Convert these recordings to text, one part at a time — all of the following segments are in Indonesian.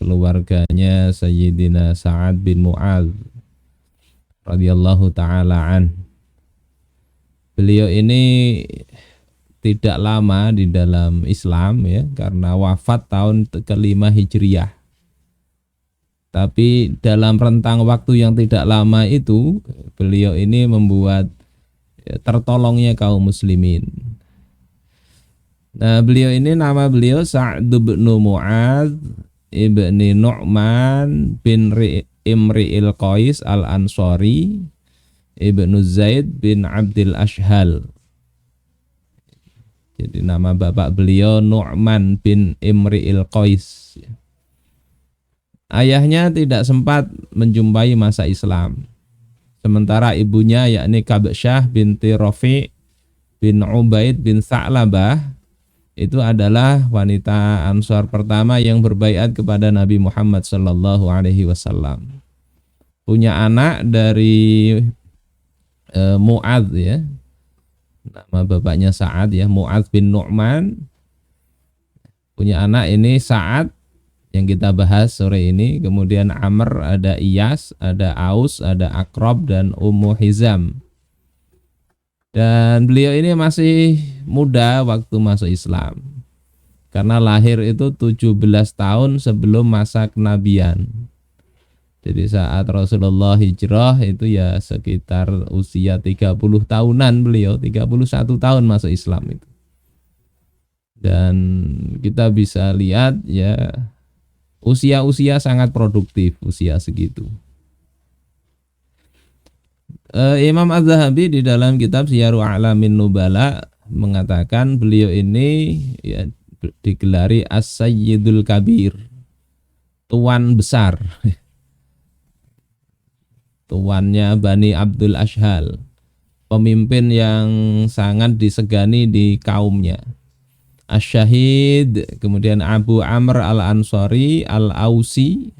keluarganya Sayyidina Sa'ad bin Mu'adz radhiyallahu taala an. Beliau ini tidak lama di dalam Islam ya, karena wafat tahun ke-5 Hijriah. Tapi dalam rentang waktu yang tidak lama itu, beliau ini membuat tertolongnya kaum muslimin. Nah, beliau ini nama beliau Sa'd bin Mu'adz ibni Nu'man bin Imri'il Qais al-Ansari ibnu Zaid bin Abdil Ashhal. Jadi nama bapak beliau Nu'man bin Imri'il Qais. Ayahnya tidak sempat menjumpai masa Islam. Sementara ibunya yakni Kabsyah binti Rafi' bin Ubaid bin Sa'labah itu adalah wanita Ansar pertama yang berbaiat kepada Nabi Muhammad sallallahu alaihi wasallam. Punya anak dari Mu'adz ya. Nama bapaknya Sa'ad ya, Mu'adz bin Nu'man. Punya anak ini Sa'ad yang kita bahas sore ini. Kemudian Amr, ada Iyas, ada Aus, ada Akrab dan Ummu Hizam. Dan beliau ini masih muda waktu masuk Islam. Karena lahir itu 17 tahun sebelum masa kenabian. Jadi saat Rasulullah hijrah itu ya sekitar usia 30 tahunan beliau, 31 tahun masuk Islam itu. Dan kita bisa lihat ya usia-usia sangat produktif, usia segitu. Imam Az-Zahabi di dalam kitab Syiarul A'lamin Nubala mengatakan beliau ini ya digelari As-Sayyidul Kabir, tuan besar. Tuannya Bani Abdul Ashhal, pemimpin yang sangat disegani di kaumnya. Asy-Syahid, kemudian Abu Amr Al-Ansari Al-Ausi.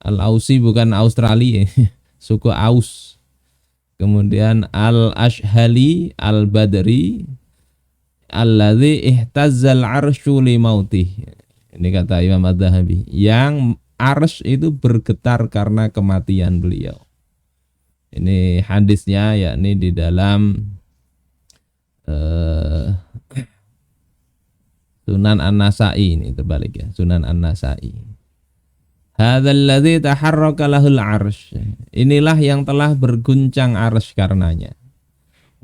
Al-Ausi bukan Australia, suku Aus. Kemudian Al-Ashhali Al-Badri alladzi ihtazzal arsyu li mautih. Ini kata Imam Az-Zahabi, yang arsy itu bergetar karena kematian beliau. Ini hadisnya yakni di dalam Sunan An-Nasa'i, ini terbalik ya, Sunan An-Nasa'i. Hadzal ladzi taharraka lahul arsy. Inilah yang telah berguncang arsy karenanya.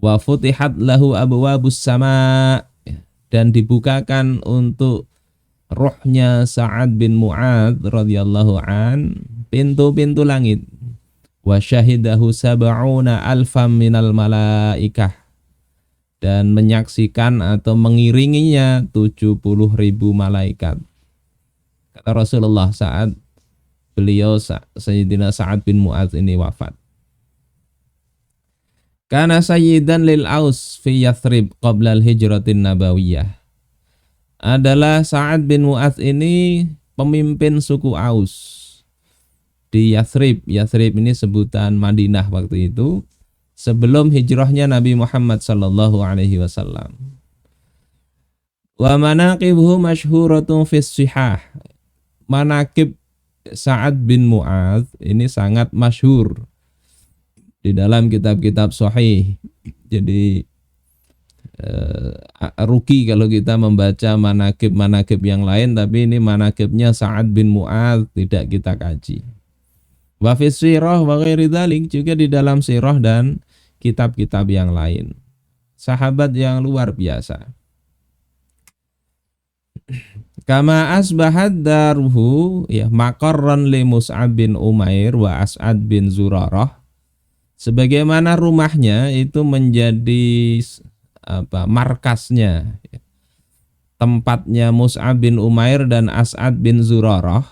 Wa futihat lahu abwabus sama, dan dibukakan untuk ruhnya Sa'ad bin Mu'adz radhiyallahu an pintu-pintu langit. Wa syahidahu sab'una alfam minal malaikah, dan menyaksikan atau mengiringinya 70.000 malaikat. Kata Rasulullah saat beliau Sayyidina Sa'ad bin Mu'adz ini wafat. Kana sayyidan lil Aus fi Yathrib qabla al-hijratin nabawiyah. Adalah Sa'ad bin Mu'adz ini pemimpin suku Aus di Yathrib. Yathrib ini sebutan Madinah waktu itu, sebelum hijrahnya Nabi Muhammad sallallahu alaihi wasallam. Wa manaqibuhu masyhuratun fis sihah. Manaqib Sa'ad bin Mu'adz ini sangat masyhur di dalam kitab-kitab sahih. Jadi rugi kalau kita membaca manaqib yang lain, tapi ini manaqibnya Sa'ad bin Mu'adz tidak kita kaji. Wa fis sirah wa ghairi dzalik, juga di dalam sirah dan kitab-kitab yang lain. Sahabat yang luar biasa. Kama asbahat daruhu ya maqarran li Mus'ab bin Umair wa As'ad bin Zurarah. Sebagaimana rumahnya itu menjadi markasnya, tempatnya Mus'ab bin Umair dan As'ad bin Zurarah.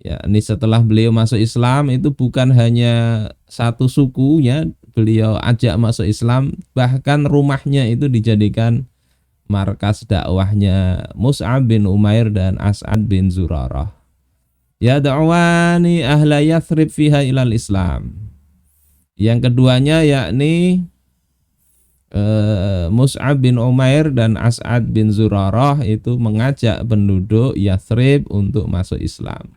Ya, ini setelah beliau masuk Islam itu bukan hanya satu sukunya beliau ajak masuk Islam, bahkan rumahnya itu dijadikan markas dakwahnya Mus'ab bin Umair dan As'ad bin Zurarah. Ya da'wani ahla Yathrib fiha ilal Islam. Yang keduanya yakni Mus'ab bin Umair dan As'ad bin Zurarah itu mengajak penduduk Yathrib untuk masuk Islam.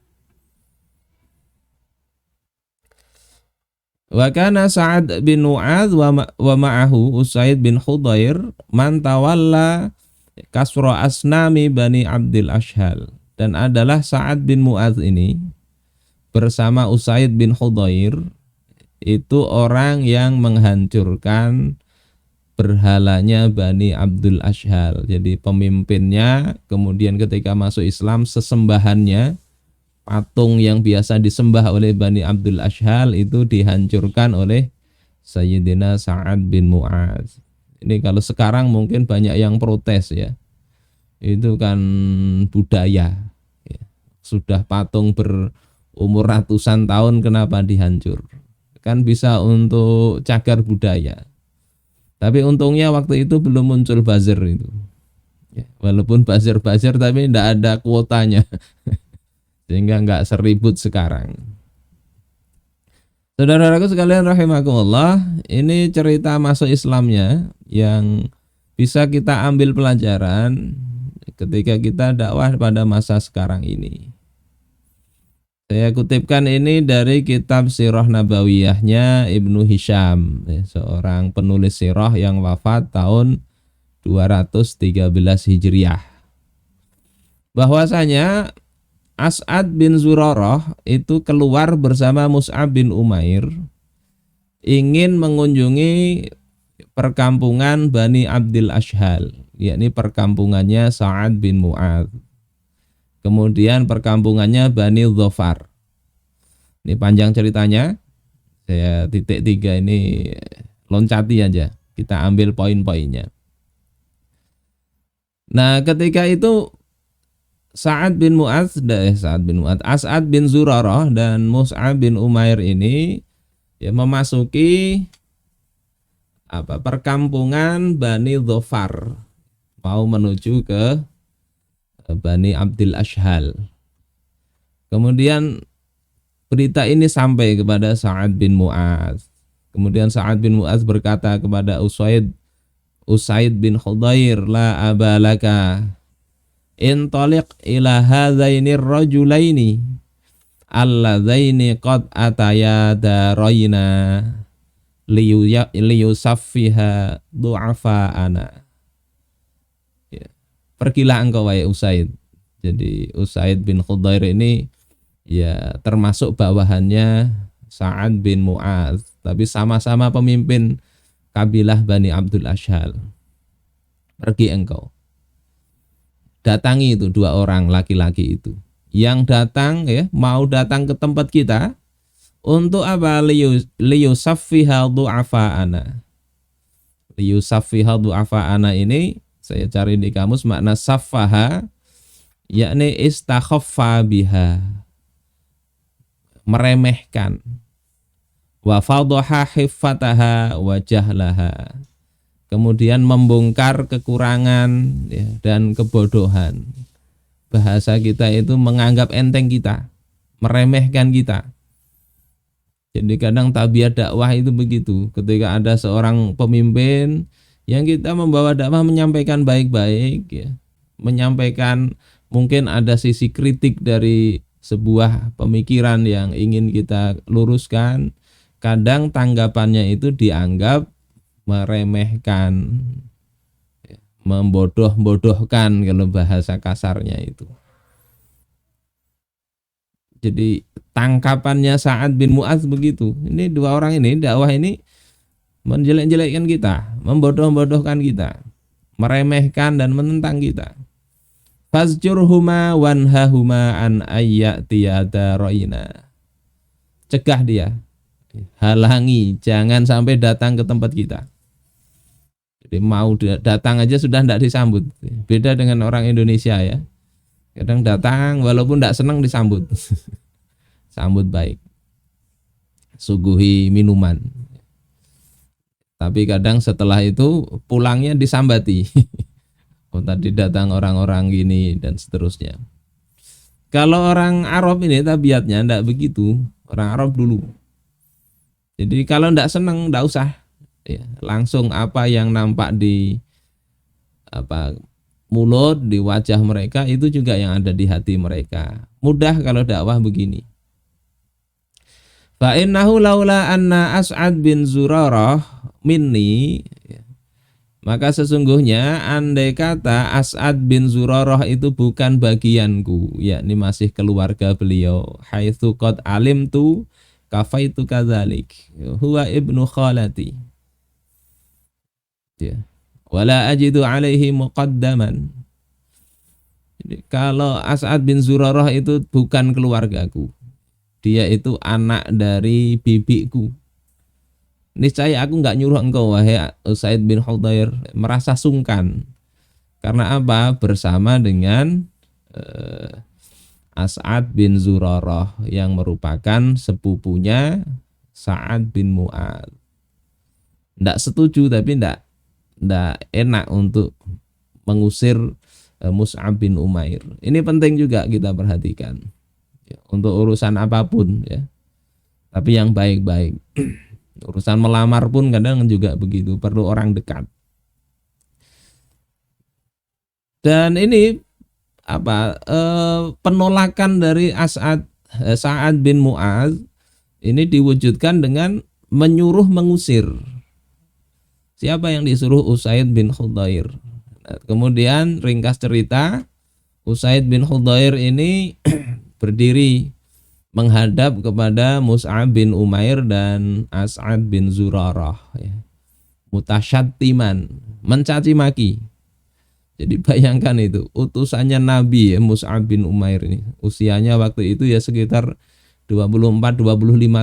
Wa kana Sa'ad bin Mu'adz wa ma'ahu Usaid bin Khudair man tawalla kasra asnami Bani Abdil Ashhal. Dan adalah Sa'ad bin Mu'adz ini bersama Usaid bin Khudair itu orang yang menghancurkan berhalanya Bani Abdul Ashhal. Jadi pemimpinnya, kemudian ketika masuk Islam sesembahannya, patung yang biasa disembah oleh Bani Abdul Ashhal itu dihancurkan oleh Sayyidina Sa'ad bin Mu'adz. Ini kalau sekarang mungkin banyak yang protes ya. Itu kan budaya. Ya. Sudah patung berumur ratusan tahun kenapa dihancur? Kan bisa untuk cagar budaya. Tapi untungnya waktu itu belum muncul buzzer itu. Ya, walaupun buzzer tapi tidak ada kuotanya. Sehingga nggak seribut sekarang. Saudara-saudaraku sekalian rahimakumullah, ini cerita masuk Islamnya yang bisa kita ambil pelajaran ketika kita dakwah pada masa sekarang ini. Saya kutipkan ini dari kitab Sirah Nabawiyahnya Ibnu Hisham, seorang penulis sirah yang wafat tahun 213 Hijriah. Bahwasanya As'ad bin Zurarah itu keluar bersama Mus'ab bin Umair ingin mengunjungi perkampungan Bani Abdil Ashhal, yakni perkampungannya Sa'ad bin Mu'adz. Kemudian perkampungannya Bani Dhofar. Ini panjang ceritanya, saya titik 3 ini loncati aja, kita ambil poin-poinnya. Nah ketika itu As'ad bin Zurarah dan Mus'ab bin Umair ini ya memasuki perkampungan Bani Dhofar, mau menuju ke Bani Abdil Ashhal. Kemudian berita ini sampai kepada Sa'ad bin Mu'adz. Kemudian Sa'ad bin Mu'adz berkata kepada Usaid bin Khudair, la abalaka intaliq ila hadzaini rajulaini alladzaini qad ataya darayna liyusaffiha du'afa'ana. Pergilah engkau wahai Usaid. Jadi Usaid bin Khudair ini ya termasuk bawahannya Sa'ad bin Mu'adz, tapi sama-sama pemimpin kabilah Bani Abdul Ashhal. Pergi engkau, datangi itu 2 orang laki-laki itu yang datang ya, mau datang ke tempat kita untuk apa? Liyusaffiha du'afa'ana. Liyusaffiha du'afa'ana ini saya cari di kamus, makna saffaha yakni istakhaffa biha, meremehkan, wa fadhaha hiffataha wa jahlaha, kemudian membongkar kekurangan ya, dan kebodohan. Bahasa kita itu menganggap enteng kita, meremehkan kita. Jadi kadang tabiat dakwah itu begitu, ketika ada seorang pemimpin yang kita membawa dakwah, menyampaikan baik-baik ya, menyampaikan mungkin ada sisi kritik dari sebuah pemikiran yang ingin kita luruskan, kadang tanggapannya itu dianggap meremehkan, membodoh-bodohkan kalau bahasa kasarnya itu. Jadi tangkapannya Sa'ad bin Mu'adz begitu. Ini 2 orang ini, dakwah ini menjelek-jelekkan kita, membodoh-bodohkan kita, meremehkan dan menentang kita. Fazjurhuma wanhahuma an ayyatiyada roina. Cegah dia, halangi, jangan sampai datang ke tempat kita. Jadi mau datang aja sudah tidak disambut. Beda dengan orang Indonesia ya. Kadang datang walaupun tidak senang disambut. Sambut baik. Suguhi minuman. Tapi kadang setelah itu pulangnya disambati. Oh tadi datang orang-orang gini dan seterusnya. Kalau orang Arab ini tabiatnya tidak begitu. Orang Arab dulu. Jadi kalau tidak senang tidak usah. ya. Langsung apa yang nampak di apa mulut, di wajah mereka itu juga yang ada di hati mereka. Mudah kalau dakwah begini. Fa innahu laula anna As'ad bin Zurarah minni, maka sesungguhnya andai kata As'ad bin Zurarah itu bukan bagianku, yakni masih keluarga beliau, haitsu qad alimtu kafaitu kadzalik, huwa ibnu khalati, ya. Wala ajidu alaihi muqaddaman. Jadi, kalau As'ad bin Zurarah itu bukan keluargaku, dia itu anak dari bibiku, niscaya aku nggak nyuruh engkau wahai Usaid bin Hudayr merasa sungkan. Karena apa? Bersama dengan As'ad bin Zurarah yang merupakan sepupunya Sa'ad bin Mu'adz. Nggak setuju, tapi nggak enak untuk mengusir Mus'ab bin Umair. Ini penting juga kita perhatikan ya, untuk urusan apapun ya. Tapi yang baik-baik. Urusan melamar pun kadang juga begitu, perlu orang dekat. Dan ini penolakan dari Sa'ad bin Mu'adz ini diwujudkan dengan menyuruh mengusir. Siapa yang disuruh? Usaid bin Hudayr. Nah, kemudian ringkas cerita, Usaid bin Hudayr ini berdiri menghadap kepada Mus'ab bin Umair dan As'ad bin Zurarah ya. Mutasyattiman, mencaci maki. Jadi bayangkan itu, utusannya Nabi ya, Mus'ab bin Umair ini. Usianya waktu itu ya sekitar 24-25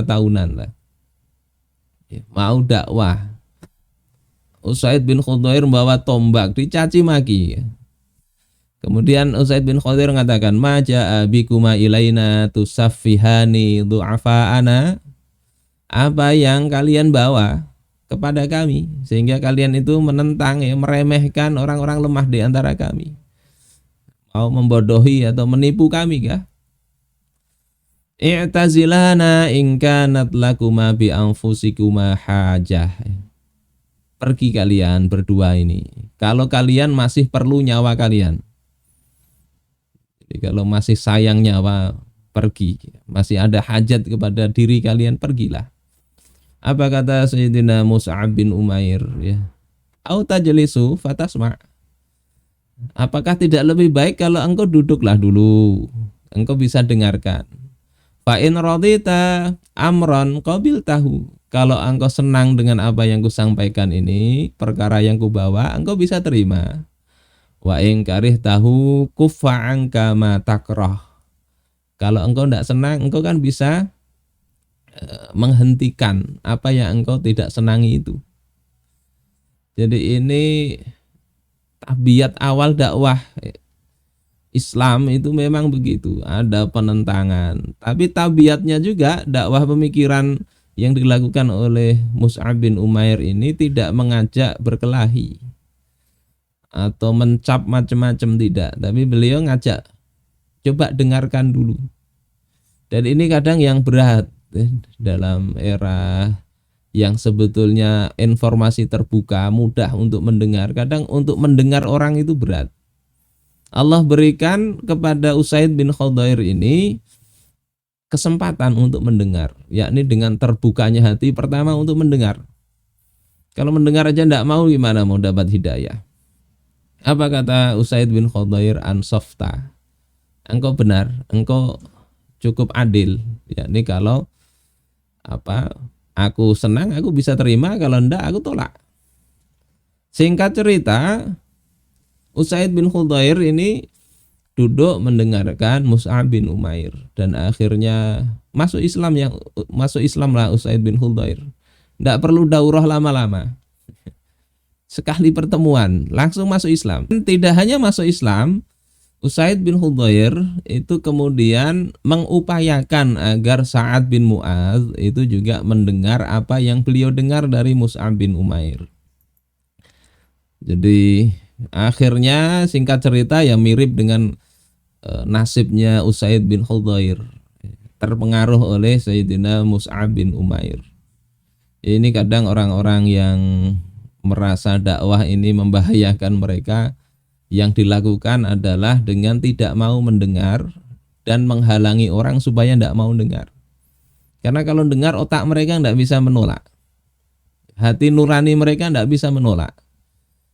tahunan lah. Ya, mau dakwah. Usaid bin Hudayr membawa tombak, dicaci maki ya. Kemudian Usaid bin Hudayr mengatakan, "Ma ja'a bikuma ilaina tusaffihani du'afa'ana." Apa yang kalian bawa kepada kami sehingga kalian itu menentang ya, meremehkan orang-orang lemah di antara kami. Mau membodohi atau menipu kami kah? I'tazilana in kanat lakuma bi anfusikuma hajah. Pergi kalian berdua ini. Kalau kalian masih perlu nyawa kalian. Jadi kalau masih sayang nyawa, pergi. Masih ada hajat kepada diri kalian, pergilah. Apa kata Sayyidina Mus'ab bin Umair ya? Au tajlisu fatasma'. Apakah tidak lebih baik kalau engkau duduklah dulu, engkau bisa dengarkan. Fa in radita amran qabiltahu. Kalau engkau senang dengan apa yang kusampaikan ini, perkara yang kubawa, engkau bisa terima. Wa in karihtahu kuffa anka ma takrah. Kalau engkau tidak senang, engkau kan bisa menghentikan apa yang engkau tidak senangi itu. Jadi ini tabiat awal dakwah Islam itu memang begitu, ada penentangan. Tapi tabiatnya juga dakwah pemikiran yang dilakukan oleh Mus'ab bin Umair ini tidak mengajak berkelahi atau mencap macam-macam, tidak, tapi beliau ngajak coba dengarkan dulu. Dan ini kadang yang berat dalam era yang sebetulnya informasi terbuka, mudah untuk mendengar. Kadang untuk mendengar orang itu berat. Allah berikan kepada Usaid bin Hudayr ini kesempatan untuk mendengar, yakni dengan terbukanya hati pertama untuk mendengar. Kalau mendengar aja tidak mau, gimana mau dapat hidayah? Apa kata Usaid bin Hudayr? Ansofta, engkau benar, engkau cukup adil. Yakni kalau aku senang aku bisa terima, kalau enggak aku tolak. Singkat cerita, Usaid bin Hudayr ini duduk mendengarkan Mus'ab bin Umair dan akhirnya masuk Islam lah Usaid bin Hudayr. Enggak perlu daurah lama-lama. Sekali pertemuan langsung masuk Islam. Tidak hanya masuk Islam, Usaid bin Hudayr itu kemudian mengupayakan agar Sa'ad bin Mu'adz itu juga mendengar apa yang beliau dengar dari Mus'ab bin Umair. Jadi akhirnya singkat cerita ya mirip dengan nasibnya Usaid bin Hudayr, terpengaruh oleh Sayyidina Mus'ab bin Umair. Ini kadang orang-orang yang merasa dakwah ini membahayakan mereka, yang dilakukan adalah dengan tidak mau mendengar dan menghalangi orang supaya tidak mau dengar. Karena kalau dengar, otak mereka tidak bisa menolak, hati nurani mereka tidak bisa menolak,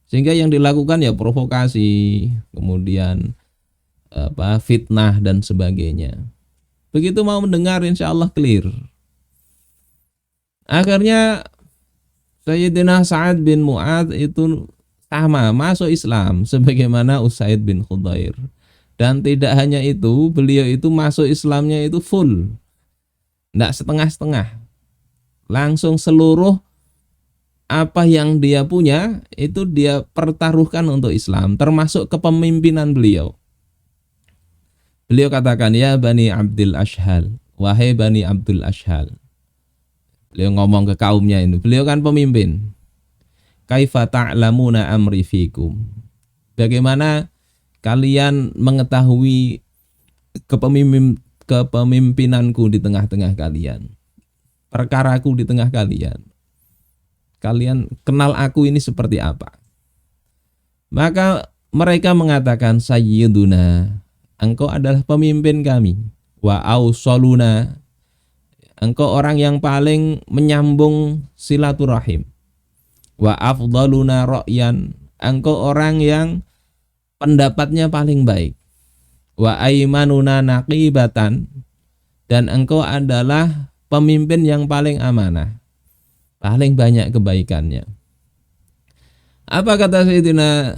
sehingga yang dilakukan ya provokasi, kemudian fitnah dan sebagainya. Begitu mau mendengar, insya Allah clear. Akhirnya Sayyidina Sa'ad bin Mu'adz itu sama masuk Islam sebagaimana Usaid bin Khudair. Dan tidak hanya itu, beliau itu masuk Islamnya itu full, tidak setengah-setengah, langsung seluruh apa yang dia punya itu dia pertaruhkan untuk Islam, termasuk kepemimpinan beliau. Beliau katakan, ya Bani Abdul Ashhal, wahai Bani Abdul Ashhal. Beliau ngomong ke kaumnya ini, beliau kan pemimpin. Kaifa ta'lamuna amri fikum. Bagaimana kalian mengetahui kepemimpinanku di tengah-tengah kalian, perkaraku di tengah kalian. Kalian kenal aku ini seperti apa? Maka mereka mengatakan, sayyiduna, engkau adalah pemimpin kami. Wa ausoluna, engkau orang yang paling menyambung silaturahim. Wa afdaluna ra'yan, engkau orang yang pendapatnya paling baik. Wa aimanuna naqibatan, dan engkau adalah pemimpin yang paling amanah, paling banyak kebaikannya. Apa kata Sayyidina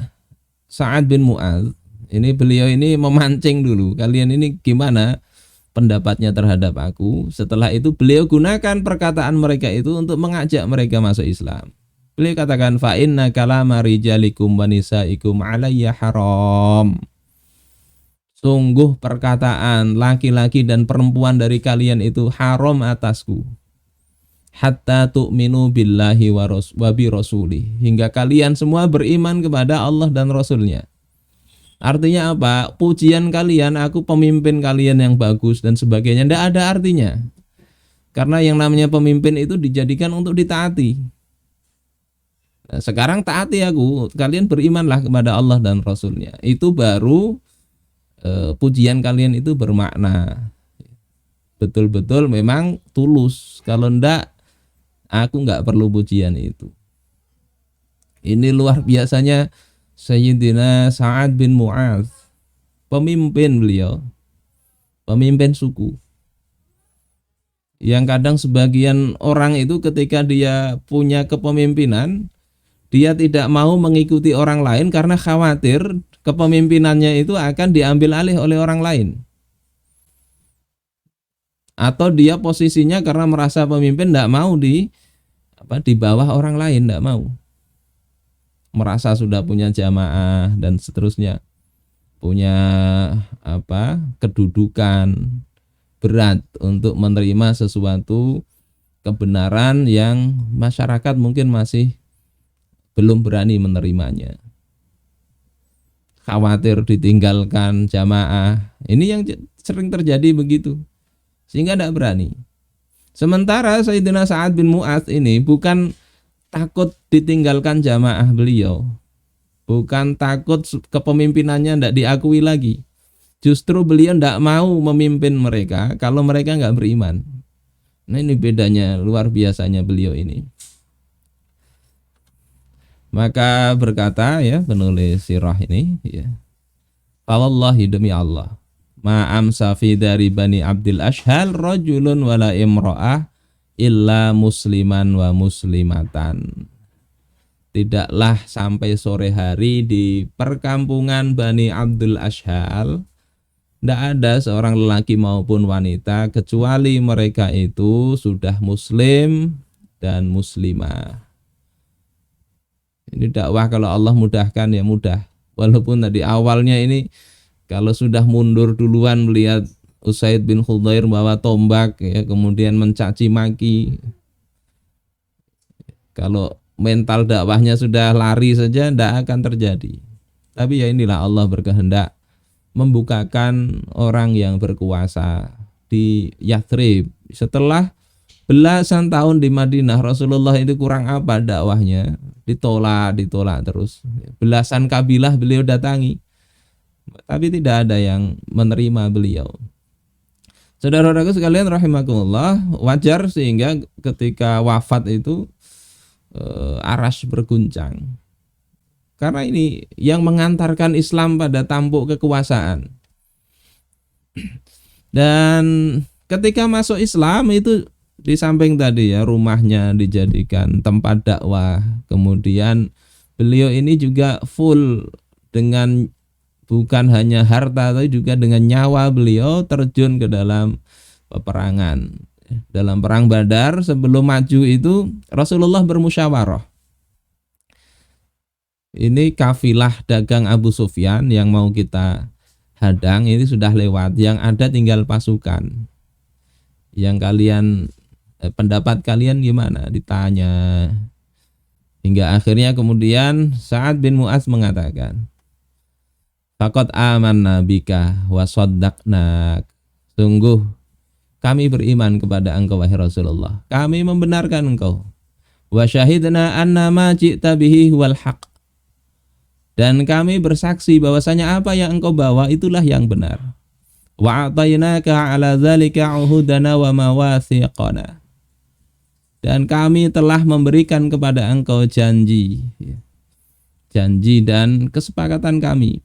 Sa'ad bin Mu'adz? Ini beliau ini memancing dulu, kalian ini gimana pendapatnya terhadap aku. Setelah itu beliau gunakan perkataan mereka itu untuk mengajak mereka masuk Islam. Beliau katakan, fa inna kalama rijalikum wa nisaikum alayya haram. Sungguh perkataan laki-laki dan perempuan dari kalian itu haram atasku. Hatta tu'minu billahi wa bi rasulih, hingga kalian semua beriman kepada Allah dan Rasulnya. Artinya apa? Pujian kalian, aku pemimpin kalian yang bagus dan sebagainya, tidak ada artinya. Karena yang namanya pemimpin itu dijadikan untuk ditaati. Nah, sekarang taati aku, kalian berimanlah kepada Allah dan Rasulnya. Itu baru pujian kalian itu bermakna. Betul-betul memang tulus. Kalau ndak, aku nggak perlu pujian itu. Ini luar biasanya Sayyidina Sa'ad bin Mu'adz, pemimpin beliau, pemimpin suku. Yang kadang sebagian orang itu ketika dia punya kepemimpinan, dia tidak mau mengikuti orang lain karena khawatir kepemimpinannya itu akan diambil alih oleh orang lain. Atau dia posisinya karena merasa pemimpin tidak mau di bawah orang lain, tidak mau. Merasa sudah punya jamaah dan seterusnya, punya kedudukan berat untuk menerima sesuatu kebenaran yang masyarakat mungkin masih belum berani menerimanya. Khawatir ditinggalkan jamaah. Ini yang sering terjadi begitu, sehingga tidak berani. Sementara Sayyidina Sa'ad bin Mu'adz ini bukan takut ditinggalkan jamaah beliau, bukan takut kepemimpinannya tidak diakui lagi. Justru beliau tidak mau memimpin mereka kalau mereka nggak beriman. Nah, ini bedanya luar biasanya beliau ini. Maka berkata ya penulis sirah ini, ya, wallahi, demi Allah, ma amsa fi dari Bani Abdul Ashhal rajulun wala imra'ah illa musliman wa muslimatan. Tidaklah sampai sore hari di perkampungan Bani Abdul Ashhal tidak ada seorang lelaki maupun wanita kecuali mereka itu sudah muslim dan muslimah. Ini dakwah kalau Allah mudahkan ya mudah. Walaupun tadi awalnya ini kalau sudah mundur duluan melihat Usaid bin Khudair bawa tombak, ya, kemudian mencaci maki. Kalau mental dakwahnya sudah lari saja tidak akan terjadi. Tapi ya inilah Allah berkehendak membukakan orang yang berkuasa di Yathrib. Setelah Belasan tahun di Madinah Rasulullah itu kurang apa dakwahnya, ditolak terus. Belasan kabilah beliau datangi, tapi tidak ada yang menerima beliau. Saudara-saudaraku sekalian rahimakumullah, wajar sehingga ketika wafat itu aras berguncang. Karena ini yang mengantarkan Islam pada tampuk kekuasaan. Dan ketika masuk Islam itu di samping tadi ya rumahnya dijadikan tempat dakwah, kemudian beliau ini juga full dengan bukan hanya harta tapi juga dengan nyawa beliau terjun ke dalam peperangan. Dalam perang Badar sebelum maju itu Rasulullah bermusyawarah. Ini kafilah dagang Abu Sufyan yang mau kita hadang ini sudah lewat, yang ada tinggal pasukan. Yang kalian pendapat kalian gimana? Ditanya. Hingga akhirnya kemudian Sa'ad bin Mu'adz mengatakan, faqad amanna bika wa shaddaqnak. Sungguh kami beriman kepada engkau wahai Rasulullah. Kami membenarkan engkau. Wa syahidna anna ma ji'ta bihi wal haq. Dan kami bersaksi bahwasanya apa yang engkau bawa itulah yang benar. Wa a'tainaka 'ala dzalika 'uhudana wa mawathiqana. Dan kami telah memberikan kepada engkau janji dan kesepakatan kami.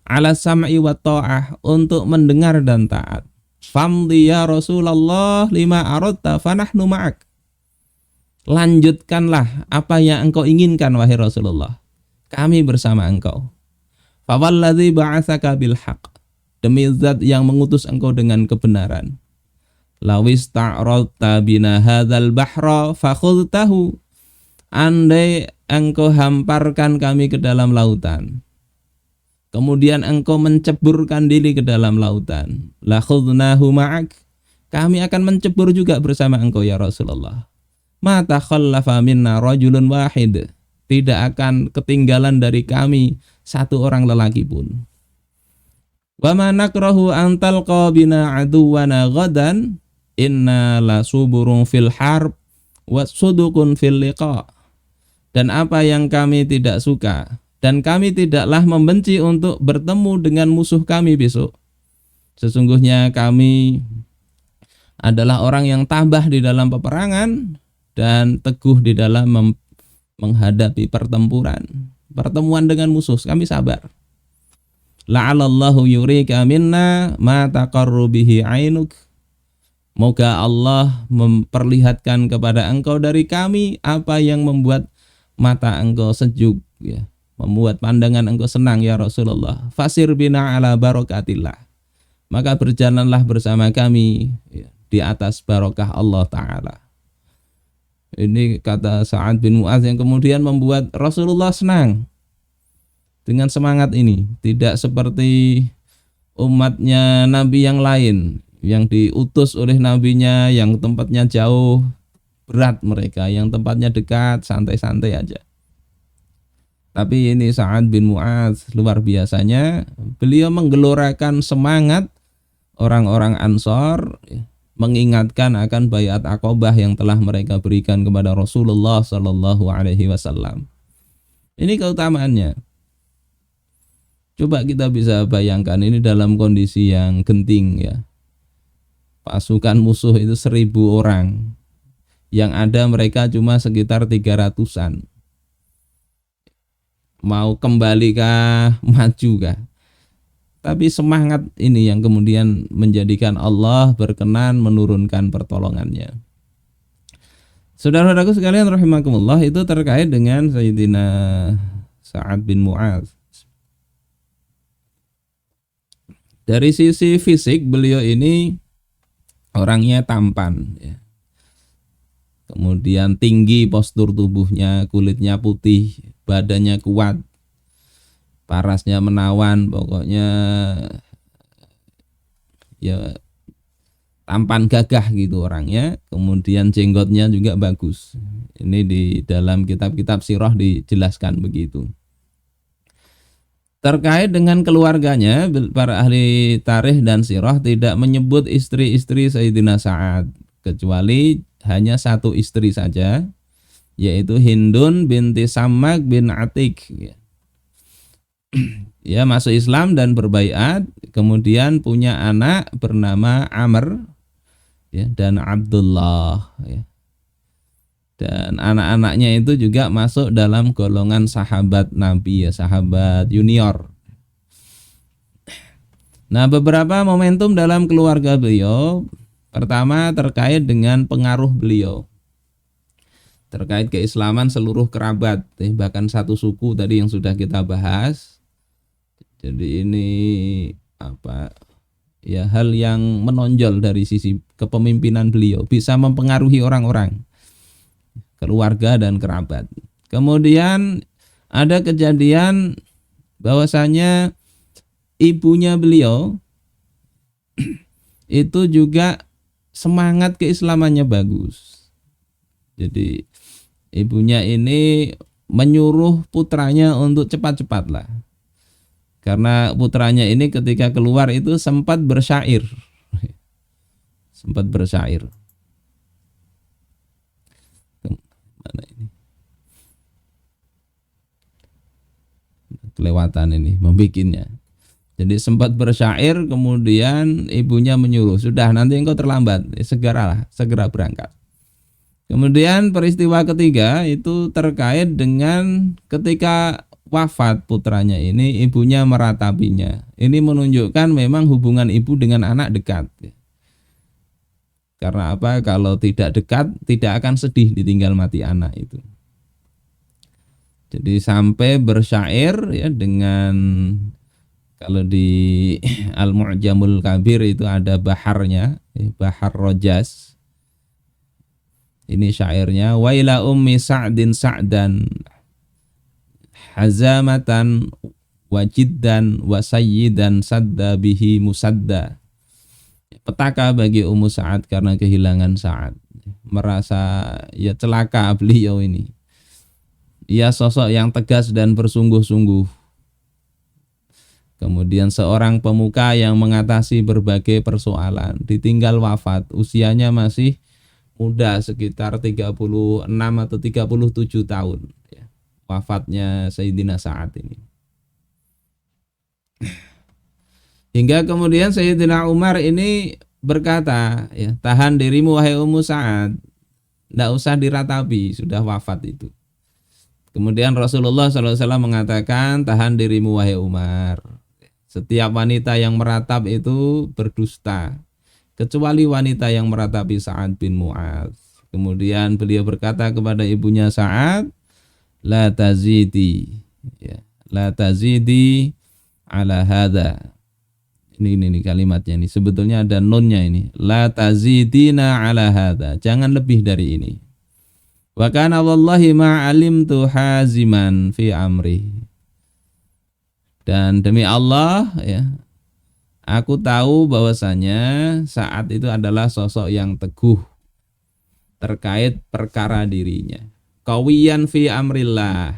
'Ala sam'i wa ta'ah, untuk mendengar dan taat. Famdi ya Rasulullah lima aradta fanahnu ma'ak. Lanjutkanlah apa yang engkau inginkan wahai Rasulullah. Kami bersama engkau. Fawalladzi ba'atsaka bil haqq. Demi zat yang mengutus engkau dengan kebenaran. Lawis ta'radta bina hadzal bahra fakhudtahu. Andai engkau hamparkan kami ke dalam lautan, kemudian engkau menceburkan diri ke dalam lautan, la khudnahu ma'ak. Kami akan mencebur juga bersama engkau ya Rasulullah. Ma takhallafa minna rajulun wahid. Tidak akan ketinggalan dari kami satu orang lelaki pun. Wa ma nakrahu an talqa bina aduwana ghadan inna la suburun fil harb wa sudukun fil liqa. Dan apa yang kami tidak suka, dan kami tidaklah membenci untuk bertemu dengan musuh kami besok. Sesungguhnya kami adalah orang yang tabah di dalam peperangan dan teguh di dalam menghadapi pertemuan dengan musuh. Kami sabar. La'alallahu yurika minna ma taqarru bihi ainuk. Moga Allah memperlihatkan kepada engkau dari kami apa yang membuat mata engkau sejuk, ya, membuat pandangan engkau senang ya Rasulullah. Fasir bina ala barakatillah. Maka berjalanlah bersama kami, ya, di atas barokah Allah Ta'ala. Ini kata Sa'ad bin Mu'adz yang kemudian membuat Rasulullah senang dengan semangat ini. Tidak seperti umatnya Nabi yang lain yang diutus oleh nabinya yang tempatnya jauh, berat mereka, yang tempatnya dekat santai-santai aja. Tapi ini Sa'ad bin Mu'adz luar biasanya, beliau menggelorakan semangat orang-orang Ansor, mengingatkan akan baiat Aqabah yang telah mereka berikan kepada Rasulullah sallallahu alaihi wasallam. Ini keutamaannya. Coba kita bisa bayangkan ini dalam kondisi yang genting, ya. Pasukan musuh itu 1.000 orang. Yang ada mereka cuma sekitar 300-an. Mau kembali kah, maju kah? Tapi semangat ini yang kemudian menjadikan Allah berkenan menurunkan pertolongannya. Saudara-saudaraku sekalian rahimakumullah, itu terkait dengan Sayyidina Sa'ad bin Mu'adz. Dari sisi fisik beliau ini orangnya tampan, ya. Kemudian tinggi postur tubuhnya, kulitnya putih, badannya kuat, parasnya menawan, pokoknya ya tampan gagah gitu orangnya. Kemudian jenggotnya juga bagus. Ini di dalam kitab-kitab sirah dijelaskan begitu. Terkait dengan keluarganya, para ahli tarikh dan sirah tidak menyebut istri-istri Sayyidina Sa'ad. kecuali hanya satu istri saja, yaitu Hindun binti Sammak bin Atik. Ya, masuk Islam dan berbaiat, kemudian punya anak bernama Amr, ya, dan Abdullah, ya. Dan anak-anaknya itu juga masuk dalam golongan sahabat Nabi, ya, sahabat junior. Nah, beberapa momentum dalam keluarga beliau. Pertama, terkait dengan pengaruh beliau terkait keislaman seluruh kerabat, bahkan satu suku tadi yang sudah kita bahas. Jadi ini ya, hal yang menonjol dari sisi kepemimpinan beliau, bisa mempengaruhi orang-orang, keluarga dan kerabat. Kemudian ada kejadian bahwasanya ibunya beliau itu juga semangat keislamannya bagus. Jadi ibunya ini menyuruh putranya untuk cepat-cepatlah. Karena putranya ini ketika keluar itu sempat bersyair. Sempat bersyair. Mana ini? Kelewatan ini membikinnya. Jadi sempat bersyair, kemudian ibunya menyuruh, sudah nanti engkau terlambat, segera berangkat. Kemudian peristiwa ketiga itu terkait dengan ketika wafat putranya ini, ibunya meratapinya. Ini menunjukkan memang hubungan ibu dengan anak dekat. Karena apa? Kalau tidak dekat, tidak akan sedih ditinggal mati anak itu. Jadi sampai bersyair, ya, dengan, kalau di Al-Mu'jamul Kabir itu ada baharnya, Bahar Rojas. Ini syairnya, wa ila ummi Sa'din Sa'dan hazamatan wajiddan wa sayyidan sadda bihi musadda. Petaka bagi Ummu Sa'ad karena kehilangan Sa'ad. Merasa ya celaka beliau ini. Ia sosok yang tegas dan bersungguh-sungguh. Kemudian seorang pemuka yang mengatasi berbagai persoalan, ditinggal wafat, usianya masih muda, sekitar 36 atau 37 tahun. Wafatnya Sayyidina Sa'ad ini. Hingga kemudian Sayyidina Umar ini berkata, ya, tahan dirimu wahai Ummu Sa'ad, tidak usah diratapi, sudah wafat itu. Kemudian Rasulullah SAW mengatakan, tahan dirimu wahai Umar, setiap wanita yang meratap itu berdusta, kecuali wanita yang meratapi Sa'ad bin Mu'adz. Kemudian beliau berkata kepada ibunya Sa'ad, la tazidi, ya, la tazidi ala hadza. Ini kalimatnya ini, sebetulnya ada nunnya ini, la tazidina ala hadza, jangan lebih dari ini. Wa kana wallahi ma alimtu haziman fi amri, dan demi Allah, ya, aku tahu bahwasanya Sa'ad itu adalah sosok yang teguh terkait perkara dirinya. Qawiyan fi amrillah,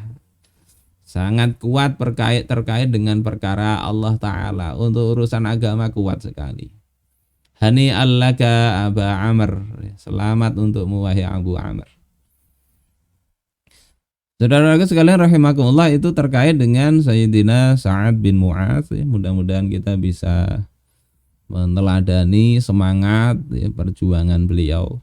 sangat kuat terkait dengan perkara Allah Ta'ala. Untuk urusan agama kuat sekali. Hani allaka Aba Amr, selamat untukmu wahai Abu Amr. Saudara-saudara sekalian rahimakumullah, itu terkait dengan Sayyidina Sa'ad bin Mu'adz. Mudah-mudahan kita bisa meneladani semangat, ya, perjuangan beliau.